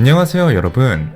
안녕하세요 여러분.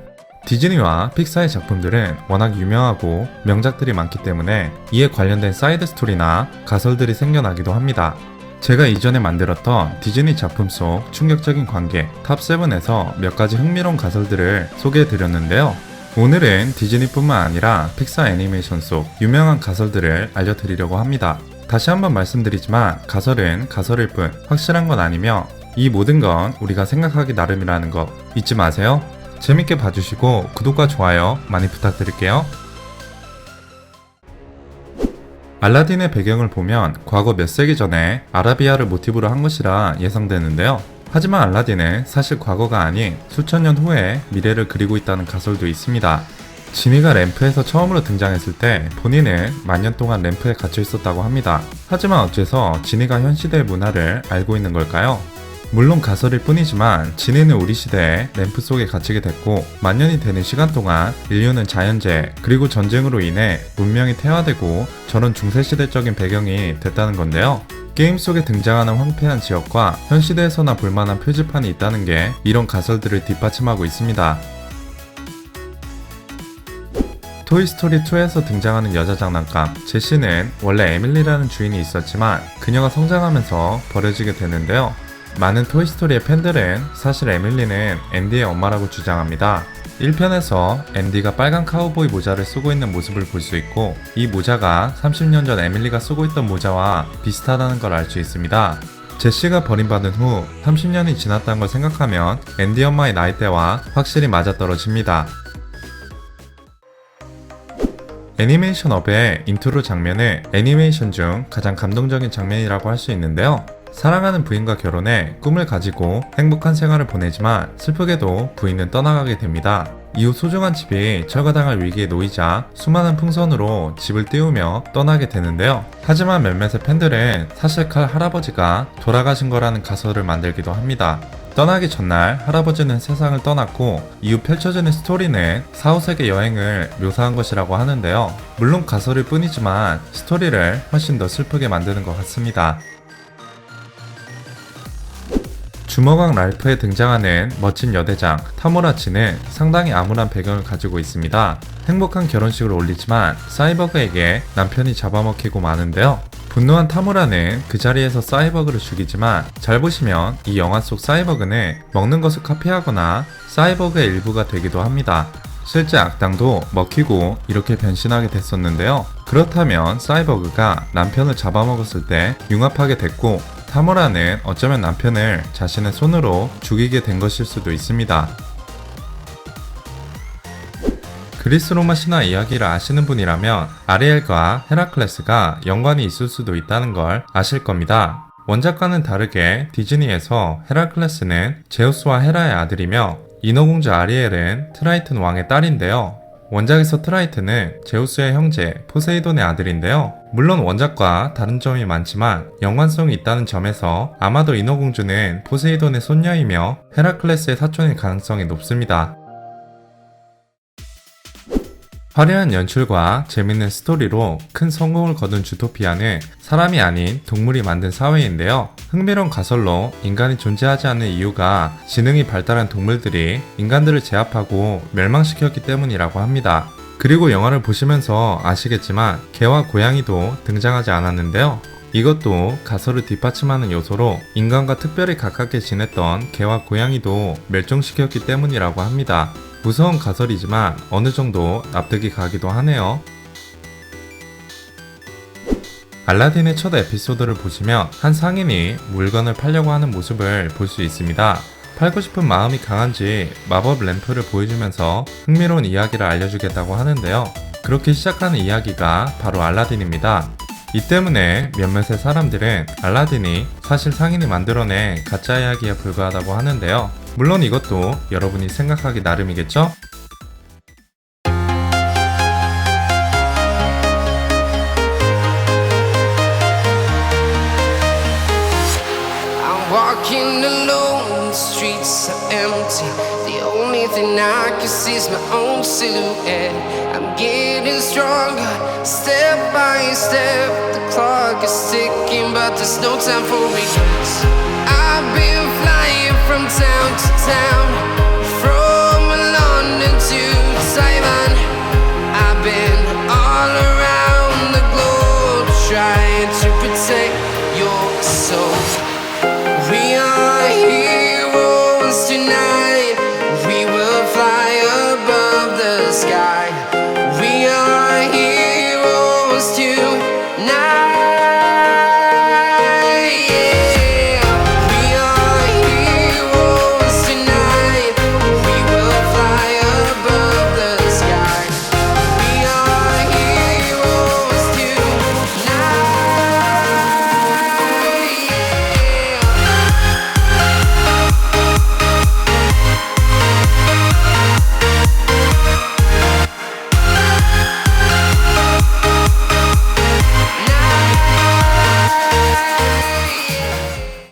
디즈니와 픽사의 작품들은 워낙 유명하고 명작들이 많기 때문에 이에 관련된 사이드 스토리나 가설들이 생겨나기도 합니다. 제가 이전에 만들었던 디즈니 작품 속 충격적인 관계 탑7에서 몇 가지 흥미로운 가설들을 소개해드렸는데요. 오늘은 디즈니뿐만 아니라 픽사 애니메이션 속 유명한 가설들을 알려드리려고 합니다. 다시 한번 말씀드리지만 가설은 가설일 뿐 확실한 건 아니며 이 모든 건 우리가 생각하기 나름이라는 거 잊지 마세요. 재밌게 봐주시고 구독과 좋아요 많이 부탁드릴게요. 알라딘의 배경을 보면 과거 몇 세기 전에 아라비아를 모티브로 한 것이라 예상되는데요. 하지만 알라딘은 사실 과거가 아닌 수천 년 후에 미래를 그리고 있다는 가설도 있습니다. 지니가 램프에서 처음으로 등장했을 때 본인은 만년 동안 램프에 갇혀 있었다고 합니다. 하지만 어째서 지니가 현 시대의 문화를 알고 있는 걸까요? 물론 가설일 뿐이지만 지니는 우리 시대에 램프 속에 갇히게 됐고 만년이 되는 시간 동안 인류는 자연재해 그리고 전쟁으로 인해 문명이 퇴화되고 저런 중세시대적인 배경이 됐다는 건데요. 게임 속에 등장하는 황폐한 지역과 현 시대에서나 볼만한 표지판이 있다는 게 이런 가설들을 뒷받침하고 있습니다. 토이스토리2에서 등장하는 여자 장난감 제시는 원래 에밀리라는 주인이 있었지만 그녀가 성장하면서 버려지게 되는데요. 많은 토이스토리의 팬들은 사실 에밀리는 앤디의 엄마라고 주장합니다. 1편에서 앤디가 빨간 카우보이 모자를 쓰고 있는 모습을 볼 수 있고 이 모자가 30년 전 에밀리가 쓰고 있던 모자와 비슷하다는 걸 알 수 있습니다. 제시가 버림받은 후 30년이 지났다는 걸 생각하면 앤디 엄마의 나이대와 확실히 맞아떨어집니다. 애니메이션 업의 인트로 장면은 애니메이션 중 가장 감동적인 장면이라고 할 수 있는데요. 사랑하는 부인과 결혼해 꿈을 가지고 행복한 생활을 보내지만 슬프게도 부인은 떠나가게 됩니다. 이후 소중한 집이 철거당할 위기에 놓이자 수많은 풍선으로 집을 띄우며 떠나게 되는데요. 하지만 몇몇의 팬들은 사실 칼 할아버지가 돌아가신 거라는 가설을 만들기도 합니다. 떠나기 전날 할아버지는 세상을 떠났고 이후 펼쳐지는 스토리는 4, 5세기 여행을 묘사한 것이라고 하는데요. 물론 가설일 뿐이지만 스토리를 훨씬 더 슬프게 만드는 것 같습니다. 주먹왕 랄프에 등장하는 멋진 여대장 타모라치는 상당히 암울한 배경을 가지고 있습니다. 행복한 결혼식을 올리지만 사이버그에게 남편이 잡아먹히고 마는데요. 분노한 타무라는 그 자리에서 사이버그를 죽이지만 잘 보시면 이 영화 속 사이버그는 먹는 것을 카피하거나 사이버그의 일부가 되기도 합니다. 실제 악당도 먹히고 이렇게 변신하게 됐었는데요. 그렇다면 사이버그가 남편을 잡아먹었을 때 융합하게 됐고 타모라는 어쩌면 남편을 자신의 손으로 죽이게 된 것일 수도 있습니다. 그리스 로마 신화 이야기를 아시는 분이라면 아리엘과 헤라클레스가 연관이 있을 수도 있다는 걸 아실 겁니다. 원작과는 다르게 디즈니에서 헤라클레스는 제우스와 헤라의 아들이며 인어공주 아리엘은 트라이튼 왕의 딸인데요. 원작에서 트라이튼은 제우스의 형제 포세이돈의 아들인데요. 물론 원작과 다른 점이 많지만 연관성이 있다는 점에서 아마도 인어공주는 포세이돈의 손녀이며 헤라클레스의 사촌일 가능성이 높습니다. 화려한 연출과 재밌는 스토리로 큰 성공을 거둔 주토피아는 사람이 아닌 동물이 만든 사회인데요. 흥미로운 가설로 인간이 존재하지 않는 이유가 지능이 발달한 동물들이 인간들을 제압하고 멸망시켰기 때문이라고 합니다. 그리고 영화를 보시면서 아시겠지만 개와 고양이도 등장하지 않았는데요. 이것도 가설을 뒷받침하는 요소로 인간과 특별히 가깝게 지냈던 개와 고양이도 멸종시켰기 때문이라고 합니다. 무서운 가설이지만 어느 정도 납득이 가기도 하네요. 알라딘의 첫 에피소드를 보시면 한 상인이 물건을 팔려고 하는 모습을 볼 수 있습니다. 팔고 싶은 마음이 강한지 마법 램프를 보여주면서 흥미로운 이야기를 알려주겠다고 하는데요. 그렇게 시작하는 이야기가 바로 알라딘입니다. 이 때문에 몇몇의 사람들은 알라딘이 사실 상인이 만들어낸 가짜 이야기에 불과하다고 하는데요. 물론 이것도 여러분이 생각하기 나름이겠죠? Walking alone, the streets are empty. The only thing I can see is my own silhouette. I'm getting stronger, step by step. The clock is ticking, but there's no time for regrets. I've been flying from town to town, from to Taiwan. I've been all around the globe trying to protect your soul. We are here.